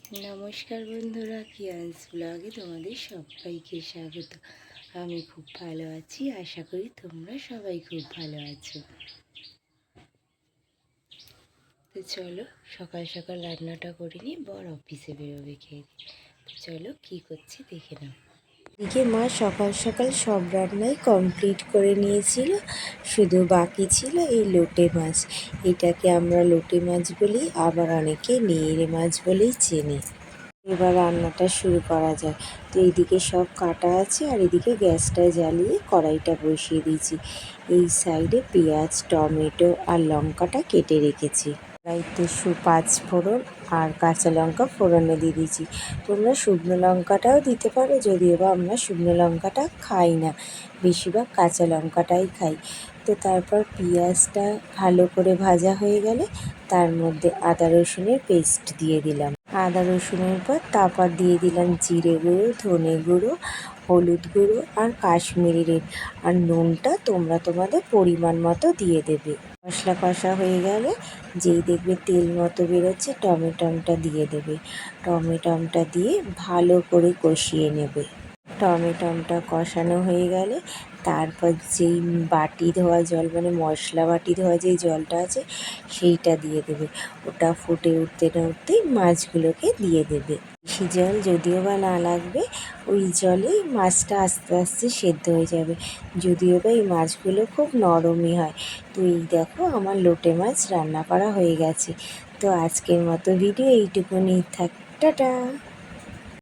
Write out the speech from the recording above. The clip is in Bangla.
নমস্কার বন্ধুরা, কিয়ান্স ব্লগে তোমাদের সবাইকে স্বাগত। আমি খুব ভালো আছি, আশা করি তোমরা সবাই খুব ভালো আছো। তো চলো সকাল সকাল রান্নাটা করে নিই, বর অফিসে বেরোবে খেয়ে। তো চলো কী করছি দেখে নাও। এদিকে মা সকাল সকাল সব রান্নাই কমপ্লিট করে নিয়েছিল, শুধু বাকি ছিল এই লোটে মাছ। এটাকে আমরা লোটে মাছ বলি, আবার অনেকে নেইরে মাছ বলেই চেনে। এবার রান্নাটা শুরু করা যাক। তো এইদিকে সব কাটা আছে, আর এদিকে গ্যাসটা জ্বালিয়ে কড়াইটা বসিয়ে দিয়েছি। এই সাইডে পেঁয়াজ, টমেটো আর লঙ্কাটা কেটে রেখেছি। কড়াইতে পাঁচ ফোড়ন আর কাঁচা লঙ্কা ফোড়নে দিয়ে দিয়েছি। তোমরা শুকনো লঙ্কাটাও দিতে পারো, যদিও বা আমরা শুকনো লঙ্কাটা খাই না, বেশিরভাগ কাঁচা লঙ্কাটাই খাই। তো তারপর পেঁয়াজটা ভালো করে ভাজা হয়ে গেলে তার মধ্যে আদা রসুনের পেস্ট দিয়ে দিলাম। আদা রসুনের পর তারপর দিয়ে দিলাম জিরে গুঁড়ো, ধনে গুঁড়ো, হলুদ গুঁড়ো আর কাশ্মীরি রেড। আর নুনটা তোমরা তোমাদের পরিমাণ মতো দিয়ে দেবে। মশলা কষা হয়ে গেলে যেই দেখবে তেল মতো বেরোচ্ছে, টমেটোটা দিয়ে দেবে। টমেটোটা দিয়ে ভালো করে কষিয়ে নেবে। টমেটোটা কষানো হয়ে গেলে তারপর যেই বাটি ধোয়া জল, মানে মশলা বাটি ধোয়া যেই জলটা আছে সেইটা দিয়ে দেবে। ওটা ফুটে উঠতে না উঠতেই মাছগুলোকে দিয়ে দেবে। বেশি জল যদিও বা না লাগবে, ওই জলেই মাছটা আস্তে আস্তে সেদ্ধ হয়ে যাবে। যদিও বা এই মাছগুলো খুব নরমই হয়। তো এই দেখো আমার লোটে মাছ রান্না করা হয়ে গেছে। তো আজকের মতো ভিডিও এইটুকুনি থাক, টাটা।